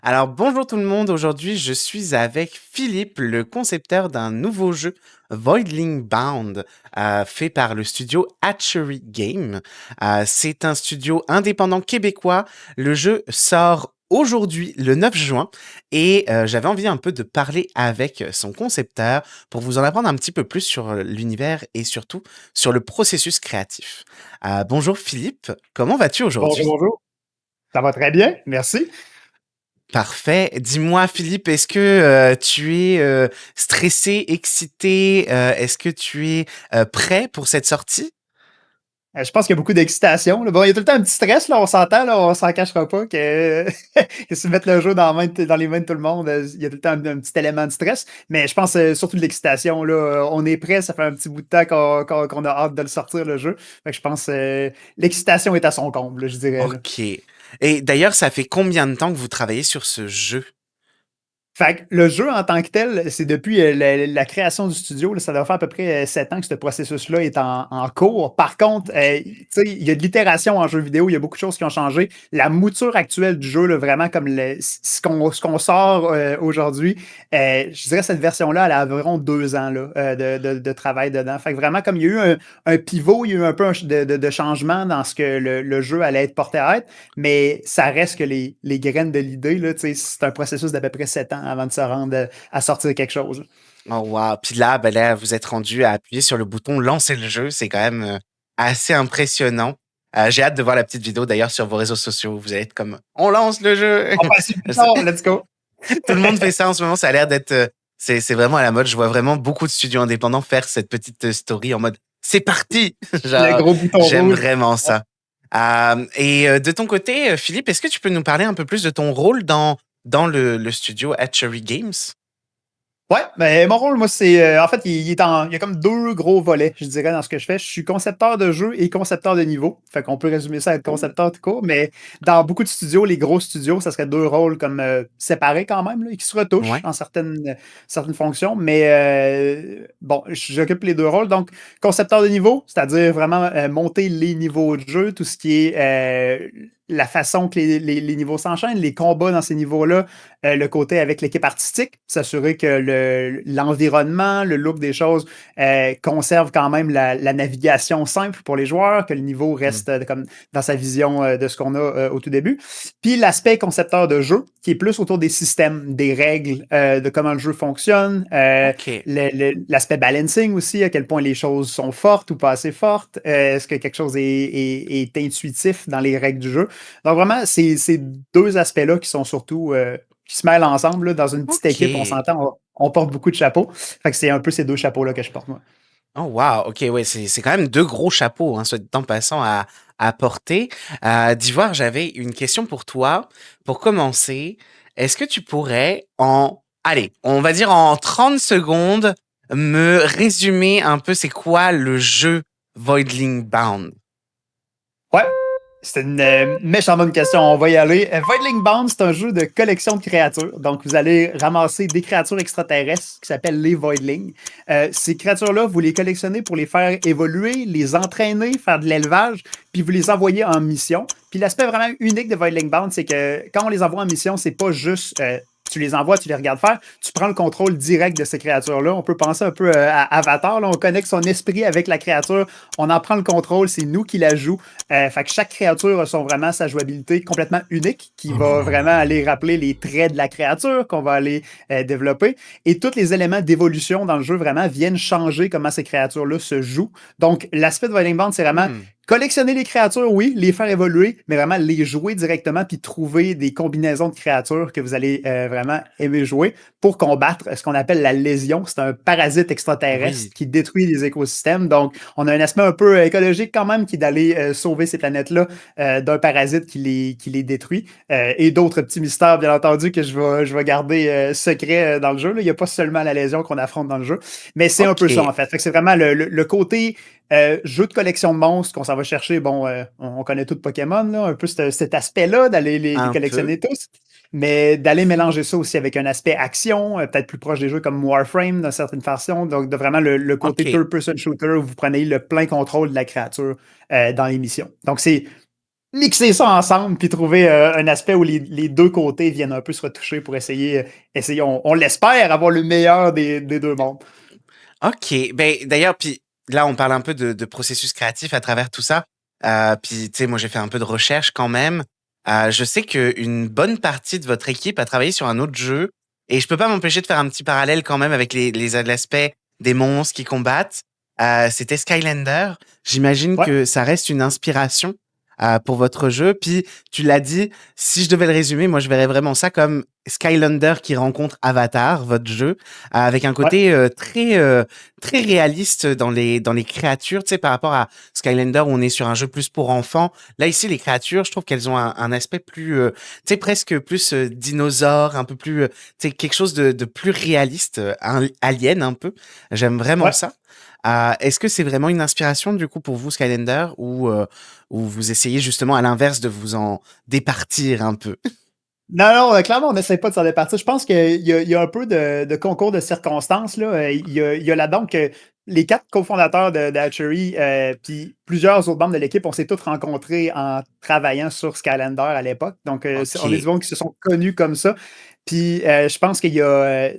Alors bonjour tout le monde, aujourd'hui je suis avec Philippe, le concepteur d'un nouveau jeu Voidling Bound, fait par le studio Hatchery Game. C'est un studio indépendant québécois. Le jeu sort aujourd'hui, le 9 juin, et j'avais envie un peu de parler avec son concepteur pour vous en apprendre un petit peu plus sur l'univers et surtout sur le processus créatif. Bonjour Philippe, comment vas-tu Bonjour, aujourd'hui? bonjour. Ça va très bien, merci. Parfait. Dis-moi, Philippe, est-ce que tu es stressé, excité? Est-ce que tu es prêt pour cette sortie? Je pense qu'il y a beaucoup d'excitation, là. Bon, il y a tout le temps un petit stress, là, on s'entend, là, on s'en cachera pas que, que si mettre le jeu dans les mains de tout le monde, il y a tout le temps un petit élément de stress. Mais je pense surtout de l'excitation, là. On est prêt, ça fait un petit bout de temps qu'on a hâte de le sortir, le jeu. Fait que je pense l'excitation est à son comble, là, je dirais, là. Ok. Et d'ailleurs, ça fait combien de temps que vous travaillez sur ce jeu? Fait que le jeu en tant que tel, c'est depuis la création du studio, là, ça doit faire à peu près 7 ans que ce processus-là est en cours. Par contre, tu sais, il y a de l'itération en jeu vidéo, il y a beaucoup de choses qui ont changé. La mouture actuelle du jeu, là, vraiment comme ce qu'on sort aujourd'hui, je dirais cette version-là, elle a environ 2 ans là, de travail dedans. Fait que vraiment, comme il y a eu un pivot, il y a eu un peu de changement dans ce que le jeu allait être porté à être, mais ça reste que les graines de l'idée, là, c'est un processus d'à peu près 7 ans avant de se rendre à sortir quelque chose. Oh wow. Puis là, ben là, vous êtes rendu à appuyer sur le bouton lancer le jeu. C'est quand même assez impressionnant. J'ai hâte de voir la petite vidéo d'ailleurs sur vos réseaux sociaux. Vous allez être comme on lance le jeu. On passe plus tard, let's go. Tout le monde fait ça en ce moment. Ça a l'air d'être. C'est vraiment à la mode. Je vois vraiment beaucoup de studios indépendants faire cette petite story en mode c'est parti. Le Genre, gros bouton j'aime rouge. vraiment ça. Et de ton côté, Philippe, est-ce que tu peux nous parler un peu plus de ton rôle dans le studio Hatchery Games? Ouais, mais mon rôle, moi, c'est. En fait, il y a comme deux gros volets, je dirais, dans ce que je fais. Je suis concepteur de jeu et concepteur de niveau. Fait qu'on peut résumer ça à être Oh, concepteur tout court, mais dans beaucoup de studios, les gros studios, ça serait deux rôles comme séparés quand même, là, qui se retouchent ouais. en certaines fonctions. Mais bon, j'occupe les deux rôles. Donc, concepteur de niveau, c'est-à-dire vraiment monter les niveaux de jeu, tout ce qui est la façon que les niveaux s'enchaînent, les combats dans ces niveaux-là, le côté avec l'équipe artistique, s'assurer que l'environnement, le look des choses conserve quand même la navigation simple pour les joueurs, que le niveau Hmm. reste comme dans sa vision de ce qu'on a au tout début. Puis l'aspect concepteur de jeu, qui est plus autour des systèmes, des règles, de comment le jeu fonctionne, Ok. l'aspect balancing aussi, à quel point les choses sont fortes ou pas assez fortes, est-ce que quelque chose est intuitif dans les règles du jeu. Donc vraiment, c'est ces deux aspects-là qui sont surtout qui se mêlent ensemble là, dans une petite Ok. équipe. On s'entend, on porte beaucoup de chapeaux. Fait que c'est un peu ces deux chapeaux-là que je porte, moi. Oh wow. Ok, ouais, c'est quand même deux gros chapeaux, hein, soit dit en passant à porter. D'Ivoire, j'avais une question pour toi. Pour commencer, est-ce que tu pourrais allez, on va dire en 30 secondes, me résumer un peu c'est quoi le jeu Voidling Bound? Ouais, c'est une méchante bonne question. On va y aller. Voidling Bound, c'est un jeu de collection de créatures. Donc, vous allez ramasser des créatures extraterrestres qui s'appellent les Voidlings. Ces créatures-là, vous les collectionnez pour les faire évoluer, les entraîner, faire de l'élevage, puis vous les envoyez en mission. Puis l'aspect vraiment unique de Voidling Bound, c'est que quand on les envoie en mission, c'est pas juste tu les envoies, tu les regardes faire, tu prends le contrôle direct de ces créatures-là. On peut penser un peu à Avatar, là. On connecte son esprit avec la créature, on en prend le contrôle, c'est nous qui la jouons. Fait que chaque créature a vraiment sa jouabilité complètement unique qui va vraiment aller rappeler les traits de la créature qu'on va aller développer. Et tous les éléments d'évolution dans le jeu vraiment viennent changer comment ces créatures-là se jouent. Donc, l'aspect de Violent Band, c'est vraiment Hmm. collectionner les créatures, oui, les faire évoluer, mais vraiment les jouer directement puis trouver des combinaisons de créatures que vous allez vraiment aimer jouer pour combattre ce qu'on appelle la lésion. C'est un parasite extraterrestre Oui. qui détruit les écosystèmes. Donc, on a un aspect un peu écologique quand même qui est d'aller sauver ces planètes-là d'un parasite qui les détruit. Et d'autres petits mystères, bien entendu, que je vais garder secret dans le jeu. Là. Il n'y a pas seulement la lésion qu'on affronte dans le jeu, mais c'est un peu ça Ok. en fait. Fait que c'est vraiment le côté jeu de collection de monstres qu'on s'en va chercher. Bon, on connaît tout Pokémon, là, un peu cet aspect-là d'aller les Un peu. collectionner tous, mais d'aller mélanger ça aussi avec un aspect action, peut-être plus proche des jeux comme Warframe dans certaines façons. Donc, de vraiment le côté Ok. third-person shooter où vous prenez le plein contrôle de la créature dans les missions. Donc, c'est mixer ça ensemble puis trouver un aspect où les deux côtés viennent un peu se retoucher pour essayer on l'espère, avoir le meilleur des deux mondes. OK. Ben, d'ailleurs, puis là, on parle un peu de processus créatif à travers tout ça. Puis, tu sais, moi, j'ai fait un peu de recherche quand même. Je sais qu'une bonne partie de votre équipe a travaillé sur un autre jeu. Et je peux pas m'empêcher de faire un petit parallèle quand même avec l'aspect des monstres qui combattent. C'était Skylander. J'imagine Ouais. que ça reste une inspiration pour votre jeu. Puis, tu l'as dit, si je devais le résumer, moi, je verrais vraiment ça comme Skylander qui rencontre Avatar, votre jeu, avec un Ouais. côté très réaliste dans les créatures, tu sais, par rapport à Skylander où on est sur un jeu plus pour enfants. Là, ici, les créatures, je trouve qu'elles ont un aspect plus, tu sais, presque plus dinosaure, un peu plus, tu sais, quelque chose de plus réaliste, un alien un peu. J'aime vraiment Ouais. ça. Est-ce que c'est vraiment une inspiration du coup pour vous, Skylander, ou vous essayez justement à l'inverse de vous en départir un peu? Non, non, clairement, on n'essaie pas de s'en départir. Je pense qu'il y a un peu de concours de circonstances. Là. Il y a là-dedans que les 4 cofondateurs d'Hatchery, puis plusieurs autres membres de l'équipe, on s'est tous rencontrés en travaillant sur Skylander à l'époque. Donc, on est du OK. monde qui se sont connus comme ça. Puis, je pense qu'il y a.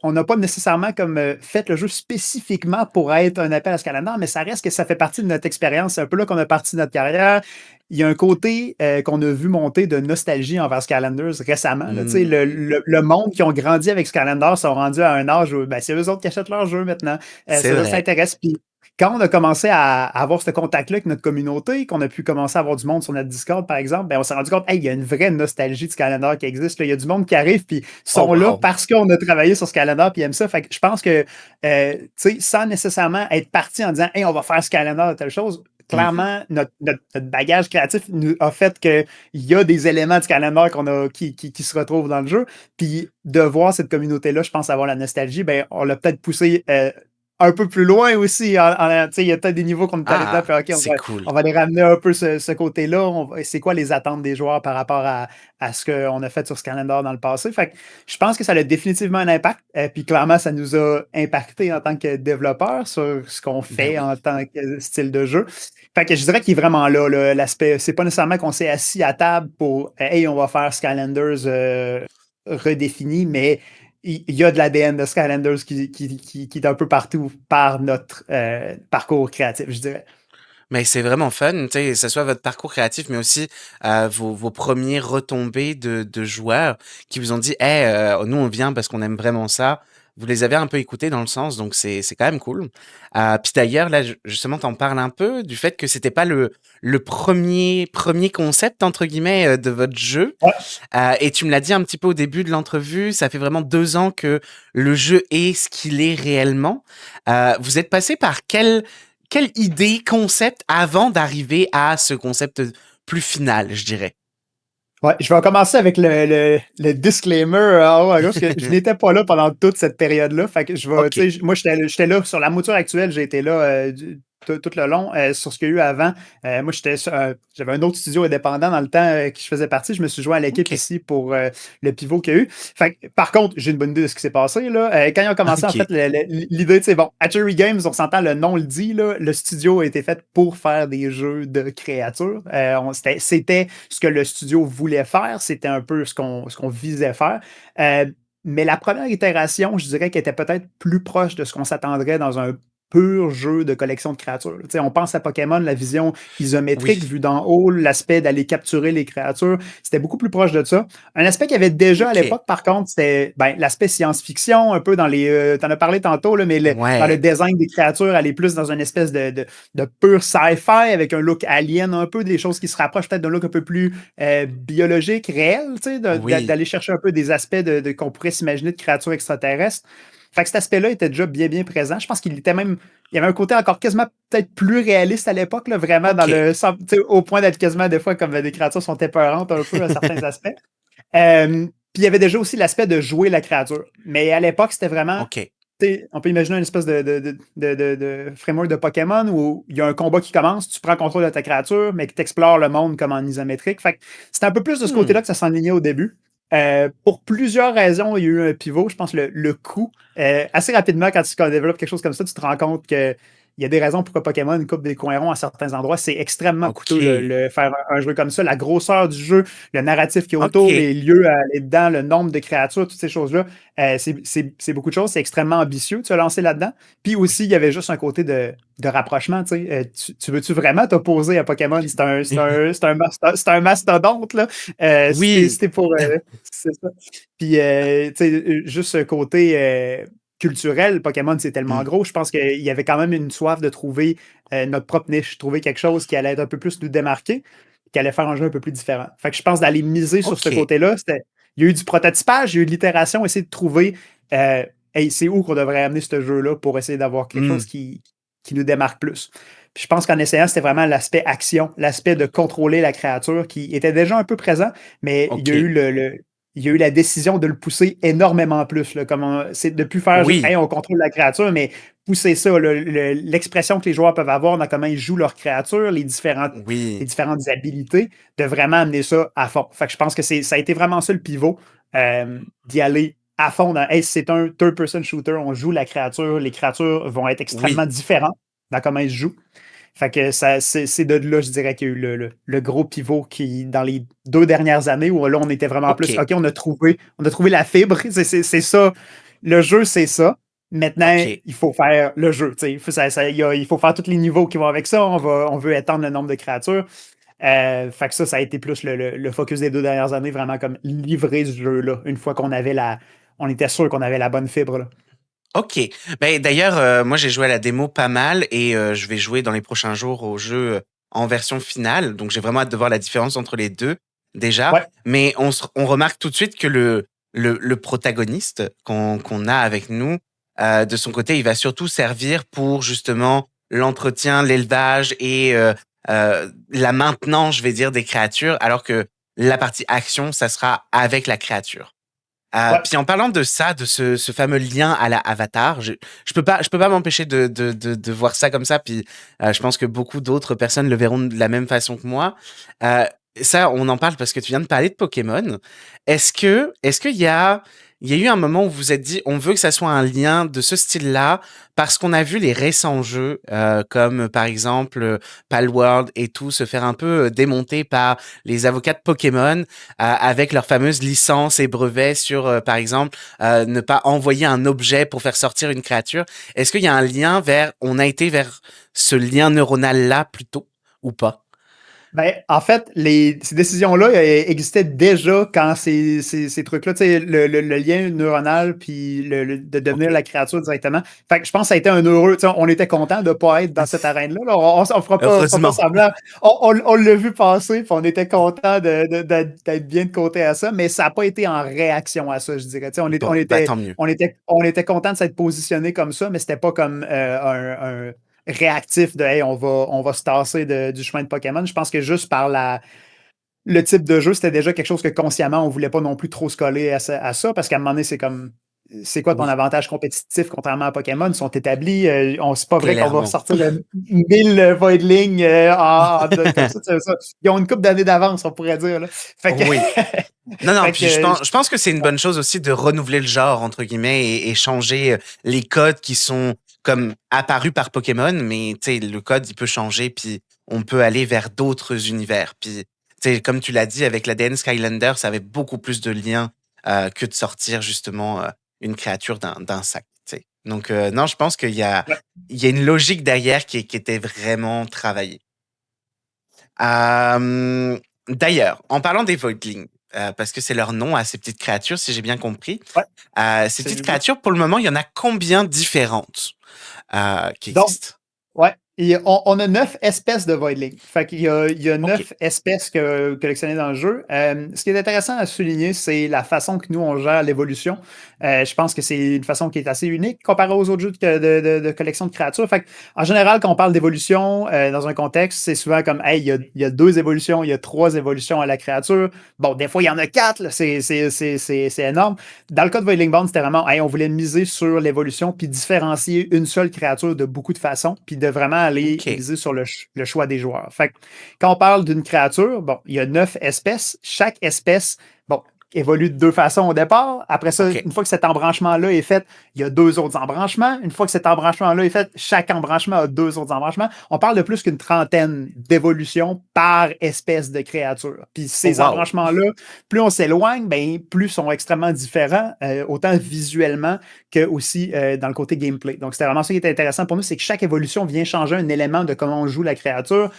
On n'a pas nécessairement comme fait le jeu spécifiquement pour être un appel à Skylander, mais ça reste que ça fait partie de notre expérience. C'est un peu là qu'on a parti de notre carrière. Il y a un côté qu'on a vu monter de nostalgie envers Skylanders récemment. Là. Tu sais, Mmh. le monde qui ont grandi avec Skylanders sont rendus à un âge où ben, c'est eux autres qui achètent leur jeu maintenant. C'est Ça vrai. s'intéresse. Puis quand on a commencé à avoir ce contact-là avec notre communauté, qu'on a pu commencer à avoir du monde sur notre Discord, par exemple, ben, on s'est rendu compte, hey, il y a une vraie nostalgie de Skylander qui existe. Là. Il y a du monde qui arrive, puis Oh sont là wow. parce qu'on a travaillé sur Skylander, puis aiment ça. Fait que je pense que, tu sais, sans nécessairement être parti en disant, hey, on va faire Skylander de telle chose, Mmh. clairement, notre bagage créatif nous a fait qu'il y a des éléments de Skylander qui se retrouvent dans le jeu. Puis de voir cette communauté-là, je pense avoir la nostalgie, ben, on l'a peut-être poussé un peu plus loin aussi. Tu sais, il y a peut-être des niveaux qu'on est allé dedans, Ah, puis OK, c'est cool. on va les ramener un peu ce côté-là. C'est quoi les attentes des joueurs par rapport à ce qu'on a fait sur Skylander dans le passé? Fait que je pense que ça a définitivement un impact. Puis clairement, ça nous a impacté en tant que développeurs sur ce qu'on Ben fait oui. en tant que style de jeu. Fait que je dirais qu'il est vraiment là, l'aspect. C'est pas nécessairement qu'on s'est assis à table pour hey, on va faire Skylanders redéfini, mais il y a de l'ADN de Skylanders qui est un peu partout par notre parcours créatif, je dirais. Mais c'est vraiment fun, tu sais, que ce soit votre parcours créatif, mais aussi vos premiers retombées de joueurs qui vous ont dit, hey, nous on vient parce qu'on aime vraiment ça. Vous les avez un peu écoutés dans le sens, donc c'est quand même cool. Puis d'ailleurs, là, justement, t'en parles un peu du fait que c'était pas le premier concept, entre guillemets, de votre jeu. Ouais. Et tu me l'as dit un petit peu au début de l'entrevue, ça fait vraiment 2 ans que le jeu est ce qu'il est réellement. Vous êtes passé par quelle idée, concept avant d'arriver à ce concept plus final, je dirais? Ouais, je vais commencer avec le disclaimer en haut à gauche, parce que je n'étais pas là pendant toute cette période-là. Fait que OK. tu sais, moi, j'étais là sur la mouture actuelle, j'ai été là tout le long. Sur ce qu'il y a eu avant, moi, j'avais un autre studio indépendant dans le temps qui je faisais partie. Je me suis joint à l'équipe OK. ici pour le pivot qu'il y a eu. Fait que, par contre, j'ai une bonne idée de ce qui s'est passé. Là. Quand ils ont commencé, en fait, OK. l'idée, tu sais, bon, Hatchery Games, on s'entend, le nom le dit, là, le studio a été fait pour faire des jeux de créatures. C'était ce que le studio voulait faire, c'était un peu ce qu'on visait faire. Euh, mais la première itération, je dirais qu'elle était peut-être plus proche de ce qu'on s'attendrait dans un pur jeu de collection de créatures. Tu sais, on pense à Pokémon, la vision Oui. isométrique vue d'en haut, l'aspect d'aller capturer les créatures, c'était beaucoup plus proche de ça. Un aspect qu'il y avait déjà à OK. l'époque, par contre, c'était ben, l'aspect science-fiction, un peu dans les. T'en as parlé tantôt, là, mais dans le Ouais. design des créatures, aller plus dans une espèce de pur sci-fi avec un look alien, un peu des choses qui se rapprochent peut-être d'un look un peu plus biologique, réel, tu sais, Oui. d'aller chercher un peu des aspects qu'on pourrait s'imaginer de créatures extraterrestres. Fait que cet aspect-là était déjà bien, bien présent. Je pense qu'il était même. Il y avait un côté encore quasiment peut-être plus réaliste à l'époque, là, vraiment dans OK. le. Au point d'être quasiment des fois comme des créatures sont épeurantes un peu à certains aspects. Puis il y avait déjà aussi l'aspect de jouer la créature. Mais à l'époque, c'était vraiment. OK. On peut imaginer une espèce de framework de Pokémon où il y a un combat qui commence, tu prends contrôle de ta créature, mais que tu explores le monde comme en isométrique. Fait que c'était un peu plus de ce Mmh. côté-là que ça s'enlignait au début. Pour plusieurs raisons, il y a eu un pivot. Je pense le coût. Assez rapidement, quand tu développes quelque chose comme ça, tu te rends compte que il y a des raisons pourquoi Pokémon coupe des coins ronds à certains endroits. C'est extrêmement coûteux OK. faire un jeu comme ça. La grosseur du jeu, le narratif qui est autour, OK. les lieux à aller dedans, le nombre de créatures, toutes ces choses-là, c'est beaucoup de choses. C'est extrêmement ambitieux de se lancer là-dedans. Puis aussi, il y avait juste un côté de rapprochement. Tu veux-tu vraiment t'opposer à Pokémon? C'est un mastodonte, là. Oui. C'est ça. Puis, tu sais, juste ce côté culturel, Pokémon, c'est tellement Mmh. gros. Je pense qu'il y avait quand même une soif de trouver notre propre niche, trouver quelque chose qui allait être un peu plus nous démarquer, qui allait faire un jeu un peu plus différent. Fait que je pense d'aller miser sur ce OK. côté-là. Il y a eu du prototypage, il y a eu de l'itération, essayer de trouver euh, hey, c'est où qu'on devrait amener ce jeu-là pour essayer d'avoir quelque Mmh. chose qui nous démarque plus. Puis je pense qu'en essayant, c'était vraiment l'aspect action, l'aspect de contrôler la créature qui était déjà un peu présent, mais il y a eu OK. il y a eu la décision de le pousser énormément plus. Là, c'est de ne plus faire juste Oui. hey, on contrôle la créature, mais pousser ça, l'expression que les joueurs peuvent avoir dans comment ils jouent leur créature, les Oui. différentes habilités, de vraiment amener ça à fond. Fait que je pense que ça a été vraiment ça le pivot, d'y aller à fond dans hey, c'est un third-person shooter, on joue la créature, les créatures vont être extrêmement Oui. différentes dans comment ils se jouent. Fait que c'est de là, je dirais, qu'il y a eu le gros pivot qui, dans les 2 dernières années, où là, on était vraiment plus, OK. OK, on a trouvé la fibre, c'est ça. Le jeu, c'est ça. Maintenant, OK. il faut faire le jeu. Il faut faire tous les niveaux qui vont avec ça. On veut étendre le nombre de créatures. Fait que ça a été plus le focus des 2 dernières années, vraiment comme livrer ce jeu-là, une fois on était sûr qu'on avait la bonne fibre. Là. OK. Ben, d'ailleurs, moi, j'ai joué à la démo pas mal et je vais jouer dans les prochains jours au jeu en version finale. Donc, j'ai vraiment hâte de voir la différence entre les deux, déjà. Ouais, Mais on remarque tout de suite que le protagoniste qu'on a avec nous, de son côté, il va surtout servir pour justement l'entretien, l'élevage et la maintenance, je vais dire, des créatures, alors que la partie action, ça sera avec la créature. ouais. Puis en parlant de ça, de ce fameux lien à la Avatar, je peux pas m'empêcher de voir ça comme ça. Puis je pense que beaucoup d'autres personnes le verront de la même façon que moi. Euh, Ça, on en parle parce que tu viens de parler de Pokémon. Est-ce il y a eu un moment où vous vous êtes dit, on veut que ça soit un lien de ce style-là parce qu'on a vu les récents jeux comme par exemple Palworld et tout se faire un peu démonter par les avocats de Pokémon avec leurs fameuses licences et brevets sur, par exemple, ne pas envoyer un objet pour faire sortir une créature. Est-ce qu'il y a un lien on a été vers ce lien neuronal-là plutôt ou pas? Ben, en fait, ces décisions-là existaient déjà quand ces trucs-là, tu sais, le lien neuronal, puis de devenir OK. la créature directement. Fait que je pense que ça a été un heureux, tu sais, on était content de ne pas être dans cette arène-là. Là. On fera pas Heureusement. semblant. On l'a vu passer, puis on était content d'être bien de côté à ça, mais ça n'a pas été en réaction à ça, je dirais. Tu sais, Bon, bah tant mieux. on était content de s'être positionné comme ça, mais c'était pas comme un réactif de hey, on va se tasser du chemin de Pokémon. Je pense que juste par le type de jeu, c'était déjà quelque chose que consciemment, on voulait pas non plus trop se coller à ça parce qu'à un moment donné, c'est comme c'est quoi ton Oui, avantage compétitif contrairement à Pokémon? Ils sont établis. C'est pas vrai qu'on va clairement. sortir 1000 Voidling comme ça, Ils ont une couple d'années d'avance, on pourrait dire. Là. Fait que, Oui. Non, non, fait puis que je pense que c'est une bonne chose aussi de renouveler le genre, entre guillemets, et changer les codes qui sont comme apparus par Pokémon, mais tu sais, le code, il peut changer, puis on peut aller vers d'autres univers. Puis, tu sais, comme tu l'as dit, avec l'ADN Skylander, ça avait beaucoup plus de liens que de sortir justement une créature d'un sac. Tu sais. Donc, non, je pense ouais, il y a une logique derrière qui était vraiment travaillée. Euh, D'ailleurs, en parlant des Voidlings, parce que c'est leur nom à ces petites créatures, si j'ai bien compris, ouais, ces petites absolument. créatures, pour le moment, il y en a combien différentes qui Donc, existent? ouais. Et on a 9 espèces de Voidling. Fait il y a OK. 9 espèces collectionnées dans le jeu. Ce qui est intéressant à souligner, c'est la façon que nous, on gère l'évolution. Je pense que c'est une façon qui est assez unique comparée aux autres jeux de collection de créatures. Fait en général, quand on parle d'évolution dans un contexte, c'est souvent comme hey, il y a 2 évolutions, il y a 3 évolutions à la créature. Bon, des fois, il y en a 4, là, c'est énorme. Dans le cas de Voidling Bond, c'était vraiment hey, on voulait miser sur l'évolution puis différencier une seule créature de beaucoup de façons, puis de vraiment aller OK. miser sur le choix des joueurs. Fait que, quand on parle d'une créature, bon, il y a 9 espèces. Chaque espèce, bon, évolue de deux façons au départ. Après ça, OK. une fois que cet embranchement-là est fait, il y a deux autres embranchements. Une fois que cet embranchement-là est fait, chaque embranchement a deux autres embranchements. On parle de plus qu'une trentaine d'évolutions par espèce de créature. Puis Oh, ces wow. embranchements-là, plus on s'éloigne, ben, plus sont extrêmement différents, autant visuellement que aussi dans le côté gameplay. Donc, c'était vraiment ça qui était intéressant pour nous, c'est que chaque évolution vient changer un élément de comment on joue la créature.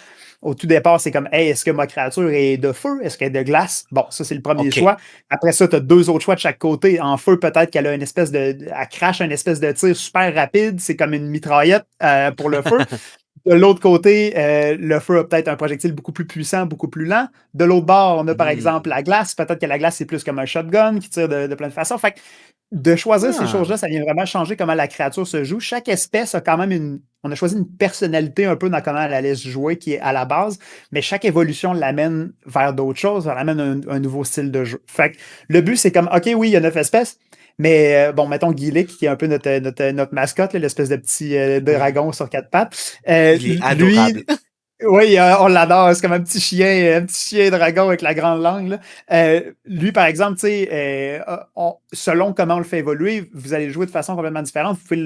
Au tout départ, c'est comme, hey, est-ce que ma créature est de feu? Est-ce qu'elle est de glace? Bon, ça, c'est le premier OK. choix. Après ça, tu as deux autres choix de chaque côté. En feu, peut-être qu'elle a une espèce elle crache une espèce de tir super rapide. C'est comme une mitraillette pour le feu. De l'autre côté, le feu a peut-être un projectile beaucoup plus puissant, beaucoup plus lent. De l'autre bord, on a par exemple Hmm. la glace. Peut-être que la glace, c'est plus comme un shotgun qui tire de plein de façons. Fait que de choisir ces Ah. choses-là, ça vient vraiment changer comment la créature se joue. Chaque espèce a quand même une. On a choisi une personnalité un peu dans comment elle allait se jouer qui est à la base, mais chaque évolution l'amène vers d'autres choses, elle amène un nouveau style de jeu. Fait que le but, c'est comme, OK, oui, il y a 9 espèces, mais bon, mettons Guilic, qui est un peu notre mascotte, là, l'espèce de petit Oui. dragon sur quatre pattes. Il est Lui, adorable. oui, on l'adore. C'est comme un petit chien dragon avec la grande langue, là. Lui, par exemple, tu sais, selon comment on le fait évoluer, vous allez jouer de façon complètement différente. Vous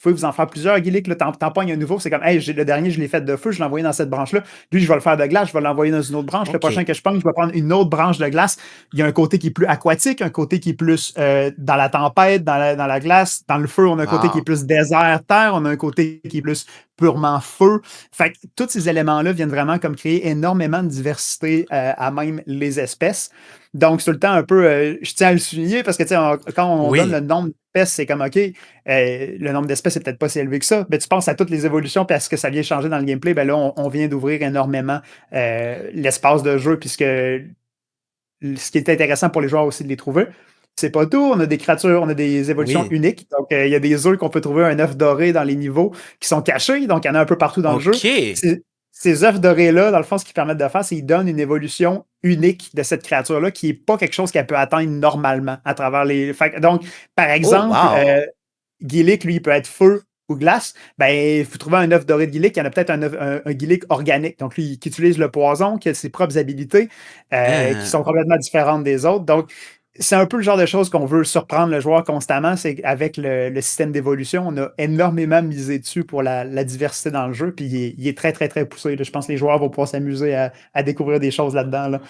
pouvez vous en faire plusieurs. Guilic, là, t'en pognes un nouveau. C'est comme, hey, le dernier, je l'ai fait de feu, je l'ai envoyé dans cette branche-là. Lui, je vais le faire de glace, je vais l'envoyer dans une autre branche. Le prochain OK. que je pogne, je vais prendre une autre branche de glace. Il y a un côté qui est plus aquatique, un côté qui est plus dans la tempête, dans la glace. Dans le feu, on a un côté qui est Wow. plus désert, terre. On a un côté qui est plus purement feu. Fait que tous ces éléments-là viennent vraiment comme créer énormément de diversité à même les espèces. Donc, c'est tout le temps un peu, je tiens à le souligner parce que quand on donne le Oui. nombre d'espèces, c'est comme OK, le nombre d'espèces n'est peut-être pas si élevé que ça. Mais tu penses à toutes les évolutions puis à ce que ça vient changer dans le gameplay, ben là, on vient d'ouvrir énormément l'espace de jeu puisque ce qui est intéressant pour les joueurs aussi de les trouver. C'est pas tout. On a des créatures, on a des évolutions Oui. uniques. Donc, il y a des œufs qu'on peut trouver, un œuf doré dans les niveaux qui sont cachés. Donc, il y en a un peu partout dans le jeu. OK. Ces œufs dorés-là, dans le fond, ce qu'ils permettent de faire, c'est qu'ils donnent une évolution unique de cette créature-là qui n'est pas quelque chose qu'elle peut atteindre normalement à travers les. Donc, par Oh, exemple, wow. Gillick, lui, il peut être feu ou glace. Ben, vous trouvez un œuf doré de Gillick, il y en a peut-être un Gillick organique. Donc, lui, qui utilise le poison, qui a ses propres habilités, qui sont complètement différentes des autres. Donc, c'est un peu le genre de choses qu'on veut surprendre le joueur constamment. C'est qu'avec le système d'évolution, on a énormément misé dessus pour la diversité dans le jeu. Puis il est très, très, très poussé, là. Je pense que les joueurs vont pouvoir s'amuser à découvrir des choses là-dedans, là.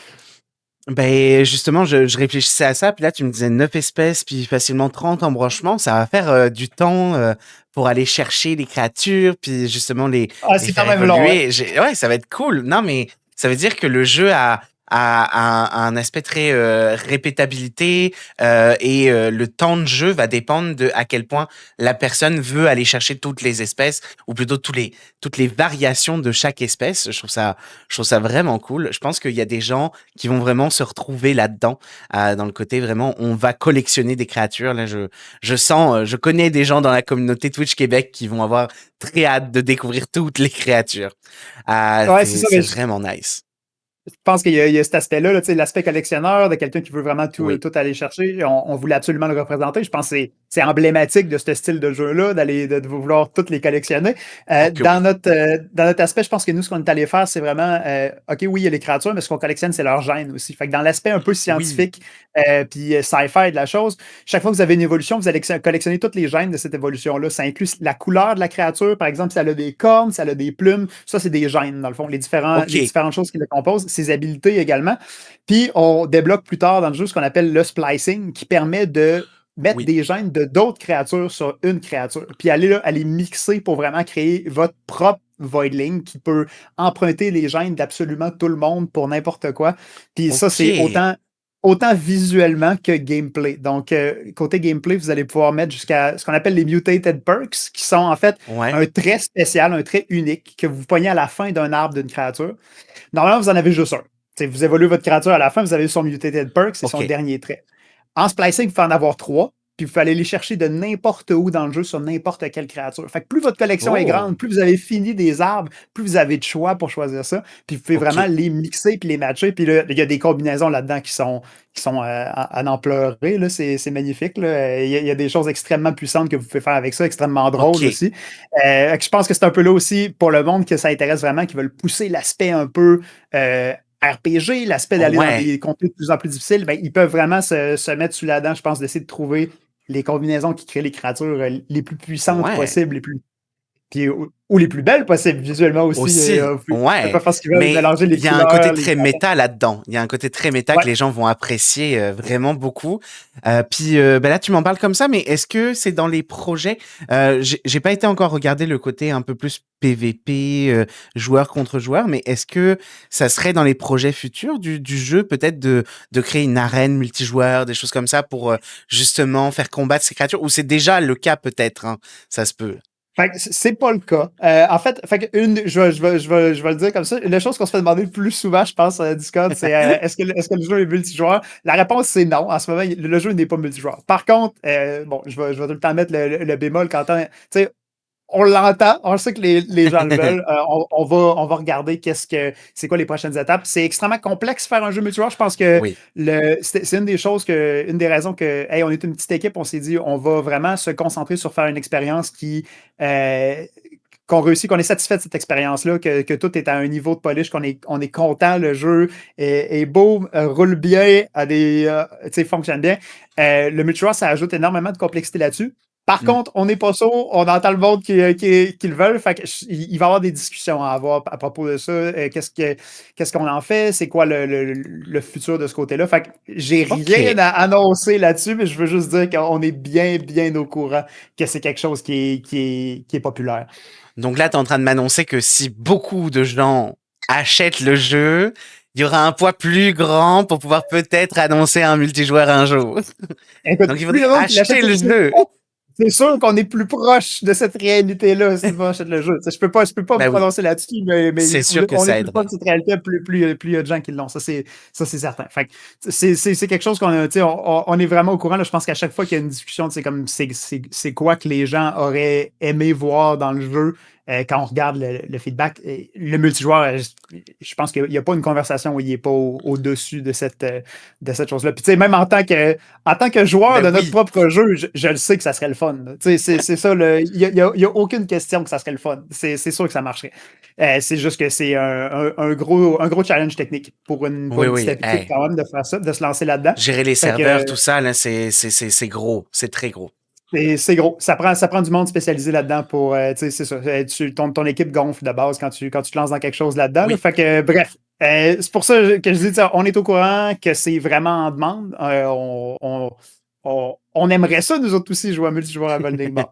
Ben, justement, je réfléchissais à ça, puis là, tu me disais 9 espèces, puis facilement 30 embranchements. Ça va faire du temps pour aller chercher les créatures, puis justement Ah, les c'est quand faire même long, hein? évoluer. Ouais, ça va être cool. Non, mais ça veut dire que le jeu a un aspect très répétabilité et le temps de jeu va dépendre de à quel point la personne veut aller chercher toutes les espèces, ou plutôt toutes les variations de chaque espèce. Je trouve ça vraiment cool. Je pense qu'il y a des gens qui vont vraiment se retrouver là-dedans, dans le côté vraiment, on va collectionner des créatures. Là, je sens, je connais des gens dans la communauté Twitch Québec qui vont avoir très hâte de découvrir toutes les créatures. Ouais, c'est ça. C'est vraiment nice. Je pense qu'il y a cet aspect-là, là, tu sais, l'aspect collectionneur de quelqu'un qui veut vraiment Oui. tout aller chercher. On voulait absolument le représenter. Je pense que c'est emblématique de ce style de jeu-là, de vouloir toutes les collectionner. Ok, oui. Dans notre aspect, je pense que nous, ce qu'on est allé faire, c'est vraiment, OK, oui, il y a les créatures, mais ce qu'on collectionne, c'est leur gène aussi. Fait que dans l'aspect un peu Oui. scientifique, puis sci-fi de la chose, chaque fois que vous avez une évolution, vous allez collectionner toutes les gènes de cette évolution-là. Ça inclut la couleur de la créature, par exemple, si elle a des cornes, si elle a des plumes, ça, c'est des gènes, dans le fond, Ok. les différentes choses qui le composent, ses habilités également. Puis, on débloque plus tard dans le jeu ce qu'on appelle le splicing, qui permet de mettre Oui. des gènes de d'autres créatures sur une créature, puis aller là, aller mixer pour vraiment créer votre propre Voidling qui peut emprunter les gènes d'absolument tout le monde pour n'importe quoi. Puis ça, Ok. c'est autant visuellement que gameplay. Donc, côté gameplay, vous allez pouvoir mettre jusqu'à ce qu'on appelle les mutated perks, qui sont en fait Ouais. un trait spécial, un trait unique que vous poignez à la fin d'un arbre d'une créature. Normalement, vous en avez juste un. T'sais, vous évoluez votre créature à la fin, vous avez son mutated perk, c'est son Ok. dernier trait. En splicing, vous pouvez en avoir trois, puis vous pouvez aller les chercher de n'importe où dans le jeu sur n'importe quelle créature. Fait que plus votre collection est Oh. grande, plus vous avez fini des arbres, plus vous avez de choix pour choisir ça, puis vous pouvez vraiment Ok. les mixer puis les matcher. Puis là, il y a des combinaisons là-dedans qui sont à n'en pleurer. Là. C'est magnifique. Là. Il y a des choses extrêmement puissantes que vous pouvez faire avec ça, extrêmement drôles Ok. aussi. Je pense que c'est un peu là aussi pour le monde que ça intéresse vraiment, qui veulent pousser l'aspect un peu RPG, l'aspect d'aller dans Ouais, des contenus de plus en plus difficiles, ben, ils peuvent vraiment se mettre sous la dent, je pense, d'essayer de trouver les combinaisons qui créent les créatures les plus puissantes ouais. possibles, ou les plus belles possibles, visuellement aussi. Aussi, Ils ouais, peuvent faire ce qu'ils veulent, mais mélanger les il y a un côté couleurs, les très patterns. méta là-dedans. Il y a un côté très méta que Ouais. les gens vont apprécier vraiment beaucoup. Puis ben là, tu m'en parles comme ça, mais est-ce que c'est dans les projets j'ai pas été encore regarder le côté un peu plus PVP, joueur contre joueur, mais est-ce que ça serait dans les projets futurs du jeu, peut-être de créer une arène multijoueur, des choses comme ça pour justement faire combattre ces créatures, ou c'est déjà le cas peut-être, hein, ça se peut. Fait que c'est pas le cas. En fait, je vais le dire comme ça. La chose qu'on se fait demander le plus souvent, je pense, à Discord, c'est est-ce que le jeu est multijoueur? La réponse, c'est non. En ce moment, le jeu n'est pas multijoueur. Par contre, bon, je vais tout le temps mettre le bémol quand tu sais, on l'entend, on sait que les gens le veulent. On va regarder c'est quoi les prochaines étapes. C'est extrêmement complexe faire un jeu multijoueur. Je pense que Oui. c'est une des raisons que, hey, on est une petite équipe, on s'est dit, on va vraiment se concentrer sur faire une expérience euh, qu'on réussit, qu'on est satisfait de cette expérience-là, que tout est à un niveau de polish, qu'on est content, le jeu est beau, roule bien, fonctionne bien. Le multijoueur, ça ajoute énormément de complexité là-dessus. Par Mm. contre, on n'est pas sourd, on entend le monde qui le veulent. Fait que il va y avoir des discussions à avoir à propos de ça. Qu'est-ce qu'on en fait? C'est quoi le futur de ce côté-là? Fait que j'ai rien Ok. à annoncer là-dessus, mais je veux juste dire qu'on est bien, bien au courant que c'est quelque chose qui est populaire. Donc là, tu es en train de m'annoncer que si beaucoup de gens achètent le jeu, il y aura un poids plus grand pour pouvoir peut-être annoncer un multijoueur un jour. Écoute, Donc il plus faudrait le monde qui acheter l'achète, le jeu. c'est sûr qu'on est plus proche de cette réalité-là si on achète le jeu. Tu sais, je peux pas me Bah oui, prononcer là-dessus, mais c'est sûr que on est ça plus proche aiderait. de cette réalité, plus il y a de gens qui l'ont. Ça, c'est certain. Fait que c'est quelque chose qu'on a, tu sais, on est vraiment au courant. Là. Je pense qu'à chaque fois qu'il y a une discussion, c'est comme c'est quoi que les gens auraient aimé voir dans le jeu quand on regarde le feedback. Le multijoueur, je pense qu'il n'y a pas une conversation où il n'est pas au-dessus de cette chose-là. Puis tu sais, même en tant que joueur Bah de notre oui. propre jeu, je le sais que ça serait le fun. C'est ça, il n'y a aucune question que ça serait le fun. C'est sûr que ça marcherait. C'est juste que c'est un gros challenge technique pour Oui, une petite oui. équipe Hey, quand même de faire ça, de se lancer là-dedans. gérer les Fait serveurs, que tout ça, là, c'est gros. C'est très gros. c'est gros. Ça prend du monde spécialisé là-dedans pour. Tu sais, c'est ça. Ton équipe gonfle de base quand tu te lances dans quelque chose là-dedans. Là. Oui. Fait que, bref. C'est pour ça que je dis, tu sais, on est au courant que c'est vraiment en demande. On aimerait ça, nous autres aussi, jouer à multijoueur à Golden Ball.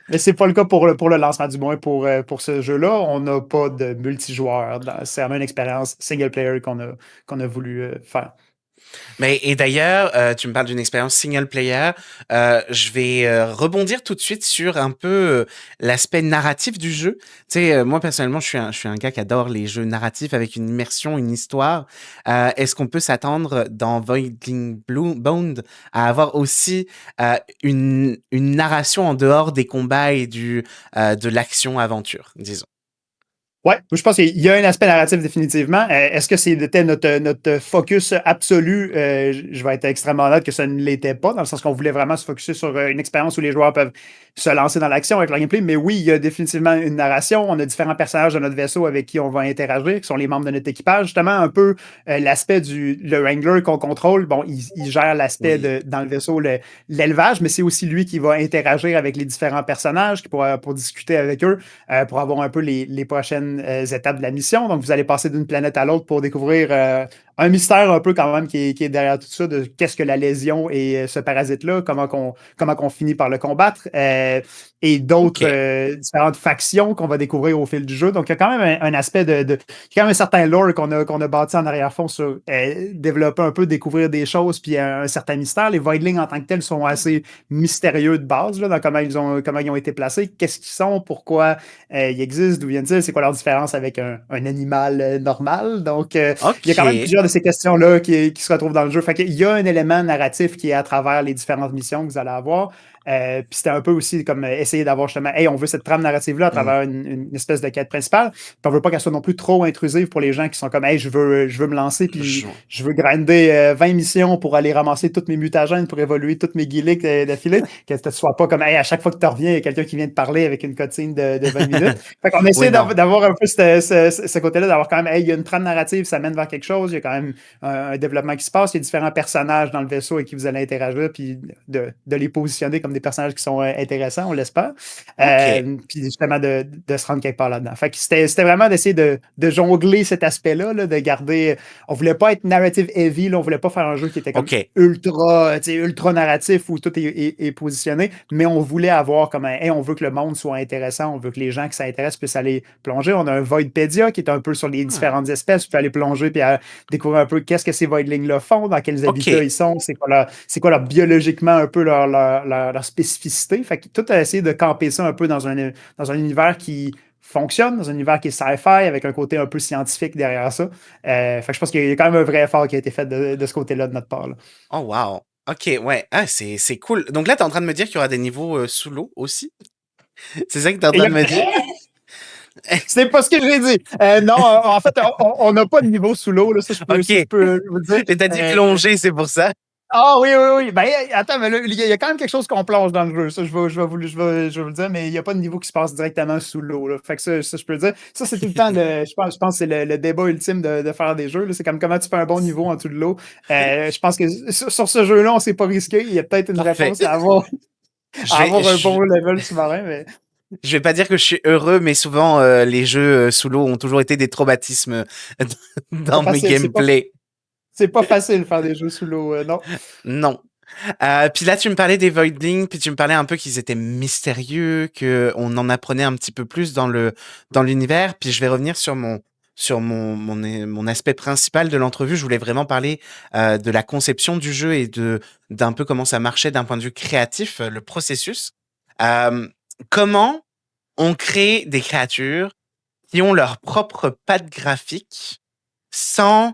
Mais c'est pas le cas pour le lancement, du moins pour ce jeu-là. On n'a pas de multijoueur. C'est vraiment une expérience single player qu'on a voulu faire. Mais et d'ailleurs, tu me parles d'une expérience single player. Je vais rebondir tout de suite sur un peu l'aspect narratif du jeu. Tu sais, moi personnellement, je suis un gars qui adore les jeux narratifs avec une immersion, une histoire. Est-ce qu'on peut s'attendre dans Voidling Bound à avoir aussi une narration en dehors des combats et de l'action aventure, disons. Ouais, je pense qu'il y a un aspect narratif définitivement. Est-ce que c'était notre focus absolu? Je vais être extrêmement honnête que ça ne l'était pas, dans le sens qu'on voulait vraiment se focuser sur une expérience où les joueurs peuvent se lancer dans l'action avec leur gameplay. Mais oui, il y a définitivement une narration. On a différents personnages de notre vaisseau avec qui on va interagir, qui sont les membres de notre équipage. Justement, un peu l'aspect le Wrangler qu'on contrôle. Bon, il gère l'aspect Oui. dans le vaisseau, l'élevage, mais c'est aussi lui qui va interagir avec les différents personnages pour discuter avec eux, pour avoir un peu les prochaines étapes de la mission. Donc, vous allez passer d'une planète à l'autre pour découvrir un mystère un peu quand même qui est derrière tout ça, de qu'est-ce que la lésion et ce parasite-là, comment qu'on finit par le combattre, et d'autres OK. différentes factions qu'on va découvrir au fil du jeu. Donc, il y a quand même un aspect il y a quand même un certain lore qu'on a bâti en arrière-fond sur développer un peu, découvrir des choses, puis un certain mystère. Les Voidlings en tant que tels sont assez mystérieux de base, là, dans comment ils ont été placés, qu'est-ce qu'ils sont, pourquoi ils existent, d'où viennent-ils, c'est quoi leur différence avec un animal normal. Donc, il y a quand même OK. plusieurs de ces questions-là qui se retrouvent dans le jeu. Fait qu'il y a un élément narratif qui est à travers les différentes missions que vous allez avoir. Puis c'était un peu aussi comme essayer d'avoir justement, hey, on veut cette trame narrative-là à Mm. travers une espèce de quête principale. Puis on veut pas qu'elle soit non plus trop intrusive pour les gens qui sont comme, hey, je veux me lancer, puis Je- je veux grinder 20 missions pour aller ramasser toutes mes mutagènes, pour évoluer toutes mes gimmicks d'affilée. Que ce soit pas comme, hey, à chaque fois que tu reviens, il y a quelqu'un qui vient te parler avec une cutscene de 20 minutes. Fait qu'on essaie Oui, non. d'avoir un peu ce côté-là, d'avoir quand même, hey, il y a une trame narrative, ça mène vers quelque chose, il y a quand même un développement qui se passe, il y a différents personnages dans le vaisseau avec qui vous allez interagir, puis de les positionner comme des personnages qui sont intéressants, on l'espère. OK. Puis justement de se rendre quelque part là-dedans. Fait que c'était vraiment d'essayer de jongler cet aspect-là, là, de garder. On voulait pas être narrative heavy, là, on voulait pas faire un jeu qui était comme OK. ultra narratif où tout est positionné, mais on voulait avoir comme hey, on veut que le monde soit intéressant, on veut que les gens qui s'intéressent puissent aller plonger. On a un Voidpedia qui est un peu sur les Ah, différentes espèces, vous pouvez aller plonger puis découvrir un peu qu'est-ce que ces Voidlings-là font, dans quels habitats OK. ils sont, c'est quoi leur biologiquement un peu leur spécificité. Fait que tout a essayé de camper ça un peu dans un univers qui fonctionne, dans un univers qui est sci-fi, avec un côté un peu scientifique derrière ça. Fait que je pense qu'il y a quand même un vrai effort qui a été fait de ce côté-là de notre part, là. Oh, wow. OK, ouais. Ah, c'est cool. Donc là, t'es en train de me dire qu'il y aura des niveaux sous l'eau aussi? C'est ça que t'es en Et il train y de me a- dire? C'était pas ce que j'ai dit. Non, en fait, on n'a pas de niveau sous l'eau, là, OK. ça, je peux vous le dire. Et t'as dit plonger, c'est pour ça? Ah oui, oui, oui. Ben, attends, mais là, il y a quand même quelque chose qu'on plonge dans le jeu. Ça, je vais vous le dire, mais il n'y a pas de niveau qui se passe directement sous l'eau, là. Fait que ça, je peux le dire. Ça, c'est tout le temps, je pense que c'est le débat ultime de faire des jeux, là. C'est comme comment tu fais un bon niveau en dessous de l'eau. Je pense que sur ce jeu-là, on s'est pas risqué. Il y a peut-être une Parfait. réponse à avoir, Je à vais, avoir un je, bon level sous-marin, mais je vais pas dire que je suis heureux, mais souvent, les jeux sous l'eau ont toujours été des traumatismes pas dans mes facile. gameplays. C'est pas facile de faire des jeux sous l'eau, non. Non. Puis là, tu me parlais des Voidlings, puis tu me parlais un peu qu'ils étaient mystérieux, que on en apprenait un petit peu plus dans l'univers. Puis je vais revenir sur mon aspect principal de l'entrevue. Je voulais vraiment parler de la conception du jeu et d'un peu comment ça marchait d'un point de vue créatif, le processus. Euh, Comment on crée des créatures qui ont leur propre patte graphique sans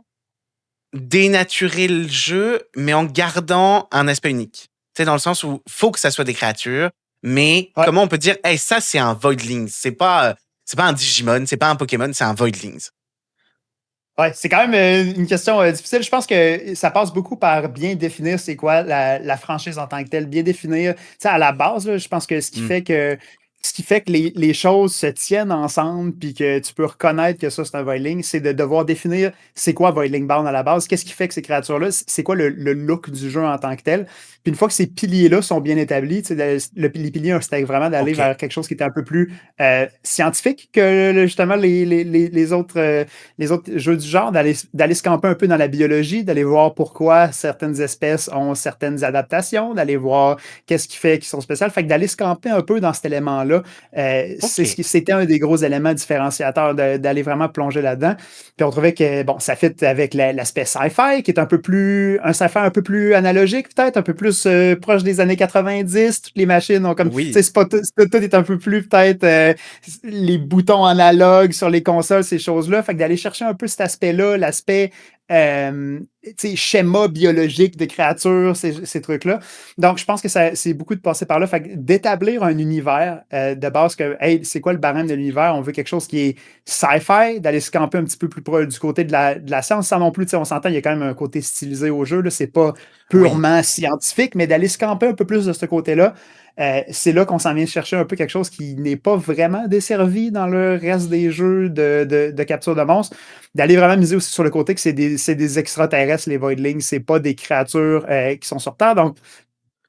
dénaturer le jeu, mais en gardant un aspect unique. C'est dans le sens où faut que ça soit des créatures, mais Ouais. comment on peut dire, hey, ça c'est un Voidling, c'est pas un Digimon, c'est pas un Pokémon, c'est un Voidlings. Ouais, c'est quand même une question difficile. Je pense que ça passe beaucoup par bien définir c'est quoi la franchise en tant que telle. Bien définir, tu sais, à la base, là, je pense que Mm. ce qui fait que les choses se tiennent ensemble puis que tu peux reconnaître que ça, c'est un Voidling, c'est de devoir définir c'est quoi Voidling Bound à la base. Qu'est-ce qui fait que ces créatures-là, c'est quoi le look du jeu en tant que tel. Puis une fois que ces piliers-là sont bien établis, tu sais, les piliers, c'était vraiment d'aller OK. vers quelque chose qui était un peu plus scientifique que justement les autres jeux du genre, d'aller se camper un peu dans la biologie, d'aller voir pourquoi certaines espèces ont certaines adaptations, d'aller voir qu'est-ce qui fait qu'ils sont spéciales. Fait que d'aller se camper un peu dans cet élément-là, OK. c'était un des gros éléments différenciateurs d'aller vraiment plonger là-dedans. Puis on trouvait que bon, ça fit avec l'aspect sci-fi, qui est un sci-fi un peu plus analogique, peut-être, un peu plus proche des années 90. Toutes les machines ont comme. Tu sais, Oui. tout est un peu plus peut-être les boutons analogues sur les consoles, ces choses-là. Fait que d'aller chercher un peu cet aspect-là, l'aspect schéma biologique de créatures, ces trucs-là. Donc, je pense que c'est beaucoup de passer par là. Fait que d'établir un univers de base que, hey, c'est quoi le barème de l'univers? On veut quelque chose qui est sci-fi, d'aller se camper un petit peu plus proche du côté de la science, sans non plus, on s'entend, il y a quand même un côté stylisé au jeu. C'est pas Oui. purement scientifique, mais d'aller se camper un peu plus de ce côté-là. C'est là qu'on s'en vient chercher un peu quelque chose qui n'est pas vraiment desservi dans le reste des jeux de capture de monstres. D'aller vraiment miser aussi sur le côté que c'est des extraterrestres, les Voidlings, c'est pas des créatures qui sont sur Terre. Donc,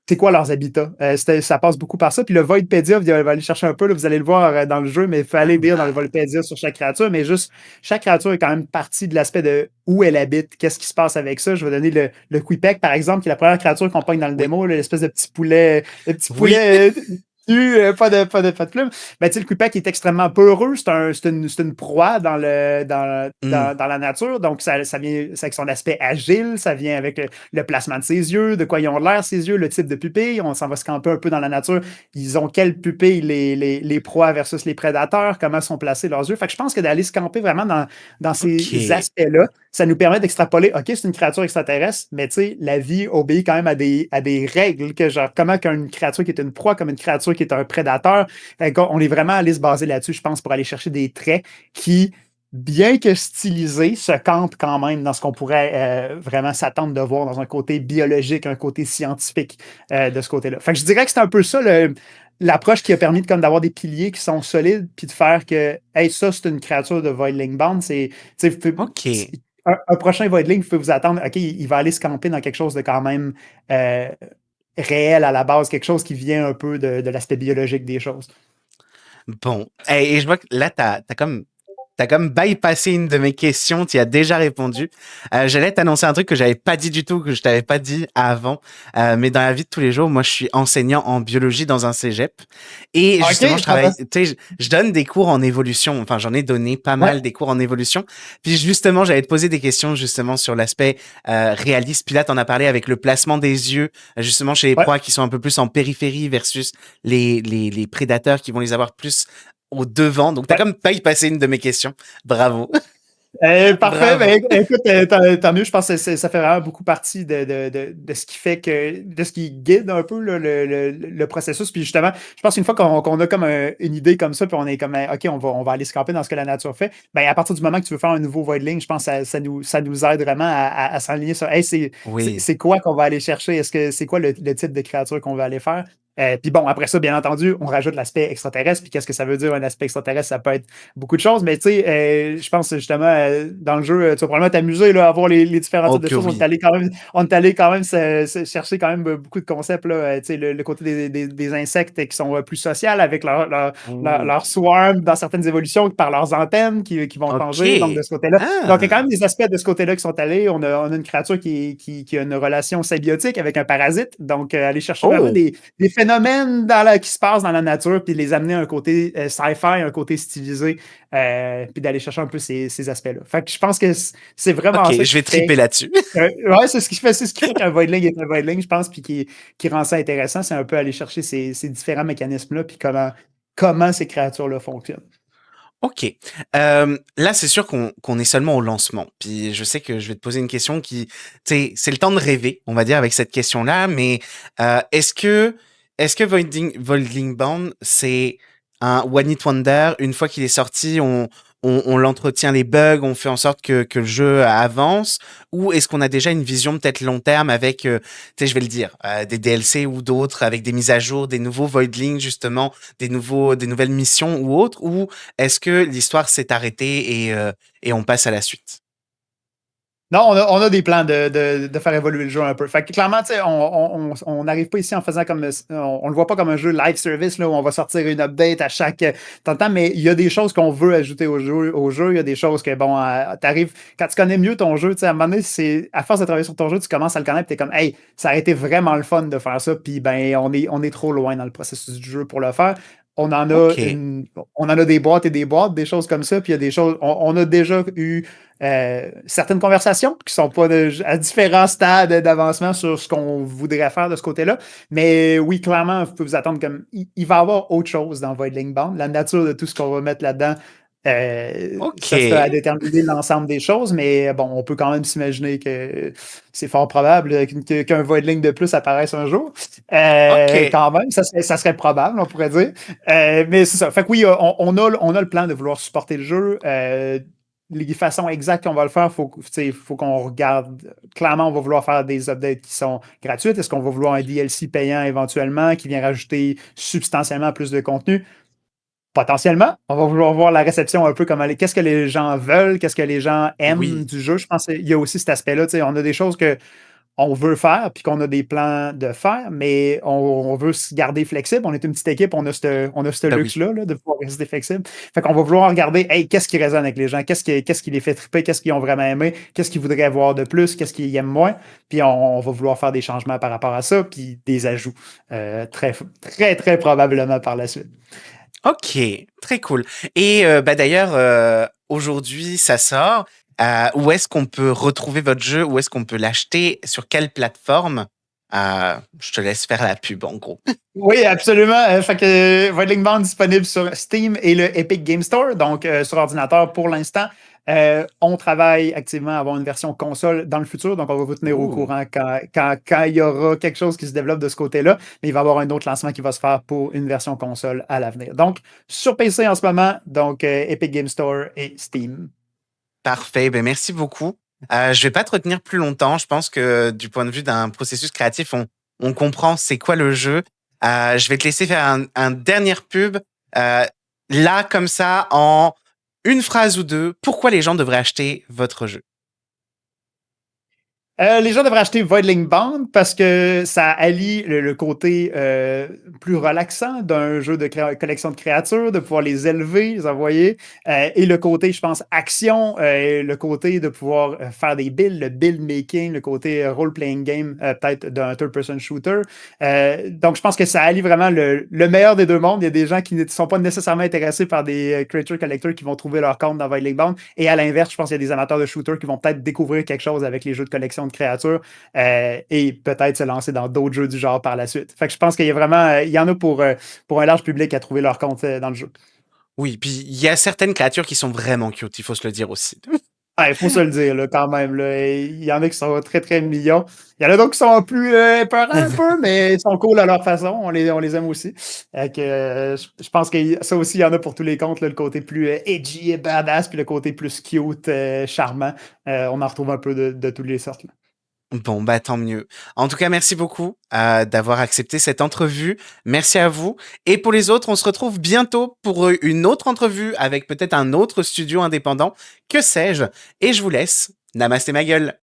c'est quoi leurs habitats? Ça passe beaucoup par ça. Puis le Voidpedia, vous allez aller chercher un peu, là, vous allez le voir dans le jeu, mais il faut aller lire dans le Voidpedia sur chaque créature. Mais juste, chaque créature est quand même partie de l'aspect de où elle habite, qu'est-ce qui se passe avec ça. Je vais donner le Quipec, par exemple, qui est la première créature qu'on pogne dans le Oui. démo, là, l'espèce de petit poulet, Oui. pas de plume. Ben, tu sais, le Quipec est extrêmement peureux. C'est une proie Mm. dans la nature. Donc, ça vient avec son aspect agile, ça vient avec le placement de ses yeux, de quoi ils ont l'air, ses yeux, le type de pupille. On s'en va se camper un peu dans la nature. Ils ont quelle pupille, les proies versus les prédateurs, comment sont placés leurs yeux. Fait que je pense que d'aller se camper vraiment dans ces OK. aspects-là, ça nous permet d'extrapoler, OK, c'est une créature extraterrestre, mais tu sais, la vie obéit quand même à des règles, que genre, comment qu'une créature qui est une proie, comme une créature qui est un prédateur. On est vraiment allé se baser là-dessus, je pense, pour aller chercher des traits qui, bien que stylisés, se campent quand même dans ce qu'on pourrait vraiment s'attendre de voir dans un côté biologique, un côté scientifique de ce côté-là. Fait que je dirais que c'est un peu ça l'approche qui a permis comme d'avoir des piliers qui sont solides, puis de faire que, hey, ça, c'est une créature de Voidling Bound. OK. Un prochain Voidling, vous pouvez vous attendre, OK, il va aller se camper dans quelque chose de quand même euh, réel à la base, quelque chose qui vient un peu de l'aspect biologique des choses. Bon. Et je vois que là, t'as comme bypassé une de mes questions, tu y as déjà répondu. J'allais t'annoncer un truc que j'avais pas dit du tout, que je t'avais pas dit avant. Mais dans la vie de tous les jours, moi, je suis enseignant en biologie dans un cégep. Et justement, OK, je travaille, tu sais, je donne des cours en évolution. Enfin, j'en ai donné pas ouais, mal des cours en évolution. Puis justement, j'allais te poser des questions justement sur l'aspect réaliste. Puis là, t'en as parlé avec le placement des yeux, justement chez les ouais. proies qui sont un peu plus en périphérie versus les prédateurs qui vont les avoir plus au devant. Donc, tu as Ouais. comme pas y passé une de mes questions. Bravo. Parfait. Bravo. Ben, écoute, tant mieux. Je pense que ça fait vraiment beaucoup partie de ce qui fait de ce qui guide un peu là, le processus. Puis justement, je pense qu'une fois qu'on a comme une idée comme ça, puis on est comme, OK, on va aller se camper dans ce que la nature fait, ben, à partir du moment que tu veux faire un nouveau Voidling, je pense que ça nous aide vraiment à s'enligner sur, hey, Oui. c'est quoi qu'on va aller chercher? Est-ce que c'est quoi le type de créature qu'on va aller faire? Puis bon, après ça, bien entendu, on rajoute l'aspect extraterrestre. Puis qu'est-ce que ça veut dire un aspect extraterrestre? Ça peut être beaucoup de choses, mais tu sais, je pense justement, dans le jeu, tu vas probablement t'amuser là, à voir les différents Oh types de que choses. oui. On est allé quand même se chercher quand même beaucoup de concepts, là, tu sais, le côté des insectes qui sont plus sociaux avec Ouh. leur swarm dans certaines évolutions par leurs antennes qui vont changer. Donc, de OK. ce côté-là. Donc, il y a quand Ah. même des aspects de ce côté-là qui sont allés. On a une créature qui a une relation symbiotique avec un parasite. Donc, aller chercher vraiment Oh. des phénomènes qui se passent dans la nature, puis les amener à un côté sci-fi, un côté stylisé, puis d'aller chercher un peu ces aspects-là. Fait que je pense que c'est vraiment OK, ça je qui vais fait. triper là-dessus. Ouais, c'est ce qui fait qu'un Voidling est un Voidling, je pense, puis qui rend ça intéressant, c'est un peu aller chercher ces différents mécanismes-là, puis comment ces créatures-là fonctionnent. OK. Là, c'est sûr qu'on est seulement au lancement. Puis je sais que je vais te poser une question qui, tu sais, c'est le temps de rêver, on va dire, avec cette question-là. Mais est-ce que Voidling Bound, c'est un One Hit Wonder? Une fois qu'il est sorti, on l'entretient les bugs, on fait en sorte que le jeu avance? Ou est-ce qu'on a déjà une vision peut-être long terme avec, tu sais, je vais le dire, des DLC ou d'autres, avec des mises à jour, des nouveaux Voidling, justement, des nouvelles missions ou autres? Ou est-ce que l'histoire s'est arrêtée et on passe à la suite? Non, on a des plans de faire évoluer le jeu un peu. Fait que clairement, tu sais, on n'arrive pas ici en faisant comme. On le voit pas comme un jeu live service là, où on va sortir une update à chaque temps, mais il y a des choses qu'on veut ajouter au jeu. Il y a des choses que, bon, t'arrives. Quand tu connais mieux ton jeu, tu sais, à un moment donné, à force de travailler sur ton jeu, tu commences à le connaître, tu es comme, hey, ça aurait été vraiment le fun de faire ça, puis ben, on est trop loin dans le processus du jeu pour le faire. OK. On en a des boîtes et des boîtes, des choses comme ça, puis il y a des choses. On a déjà eu certaines conversations qui sont pas à différents stades d'avancement sur ce qu'on voudrait faire de ce côté-là. Mais oui, clairement, vous pouvez vous attendre comme il va y avoir autre chose dans Voidling Bound. La nature de tout ce qu'on va mettre là-dedans, ça sera à OK. déterminer l'ensemble des choses, mais bon, on peut quand même s'imaginer que c'est fort probable qu'un Voidling de plus apparaisse un jour. OK. Quand même, ça serait probable, on pourrait dire. Mais c'est ça. Fait que oui, on a le plan de vouloir supporter le jeu. Les façons exactes qu'on va le faire, faut qu'on regarde. Clairement, on va vouloir faire des updates qui sont gratuites. Est-ce qu'on va vouloir un DLC payant éventuellement qui vient rajouter substantiellement plus de contenu? Potentiellement. On va vouloir voir la réception un peu comme qu'est-ce que les gens veulent, qu'est-ce que les gens aiment Oui. du jeu. Je pense qu'il y a aussi cet aspect-là. On a des choses que on veut faire, puis qu'on a des plans de faire, mais on veut se garder flexible. On est une petite équipe, on a ce Ben oui. luxe-là de pouvoir rester flexible. Fait qu'on va vouloir regarder, hey, qu'est-ce qui résonne avec les gens, qu'est-ce qui les fait triper, qu'est-ce qu'ils ont vraiment aimé, qu'est-ce qu'ils voudraient voir de plus, qu'est-ce qu'ils aiment moins, puis on va vouloir faire des changements par rapport à ça, puis des ajouts très, très, très probablement par la suite. OK. Très cool. Et bah, d'ailleurs, aujourd'hui, ça sort. Où est-ce qu'on peut retrouver votre jeu? Où est-ce qu'on peut l'acheter? Sur quelle plateforme? Je te laisse faire la pub, en gros. Oui, absolument. Fait que Voidling Bound disponible sur Steam et le Epic Game Store, donc sur ordinateur pour l'instant. On travaille activement à avoir une version console dans le futur, donc on va vous tenir au Ouh. courant quand il y aura quelque chose qui se développe de ce côté-là, mais il va y avoir un autre lancement qui va se faire pour une version console à l'avenir. Donc, sur PC en ce moment, donc Epic Game Store et Steam. Parfait, ben merci beaucoup. Je vais pas te retenir plus longtemps. Je pense que du point de vue d'un processus créatif, on comprend c'est quoi le jeu. Je vais te laisser faire un dernier pub. Euh, Là, comme ça, en une phrase ou deux, pourquoi les gens devraient acheter votre jeu? Les gens devraient acheter Voidling Bound parce que ça allie le côté plus relaxant d'un jeu de collection de créatures, de pouvoir les élever, les envoyer, et le côté, je pense, action, le côté de pouvoir faire des builds, le build making, le côté role-playing game, peut-être d'un third-person shooter. Donc, je pense que ça allie vraiment le meilleur des deux mondes. Il y a des gens qui ne sont pas nécessairement intéressés par des creature collectors qui vont trouver leur compte dans Voidling Bound. Et à l'inverse, je pense qu'il y a des amateurs de shooters qui vont peut-être découvrir quelque chose avec les jeux de collection de créatures et peut-être se lancer dans d'autres jeux du genre par la suite. Fait que je pense qu'il y a vraiment, il y en a pour un large public à trouver leur compte dans le jeu. Oui, puis il y a certaines créatures qui sont vraiment cute, il faut se le dire aussi. Il faut se le dire là, quand même. Là. Il y en a qui sont très, très mignons. Il y en a d'autres qui sont plus épeurants un peu, mais ils sont cool à leur façon. On les aime aussi. Je pense que ça aussi, il y en a pour tous les comptes. Là, le côté plus edgy et badass, puis le côté plus cute, charmant. On en retrouve un peu de toutes les sortes. Là. Bon, bah tant mieux. En tout cas, merci beaucoup d'avoir accepté cette entrevue. Merci à vous. Et pour les autres, on se retrouve bientôt pour une autre entrevue avec peut-être un autre studio indépendant. Que sais-je? Et je vous laisse. Namasté ma gueule.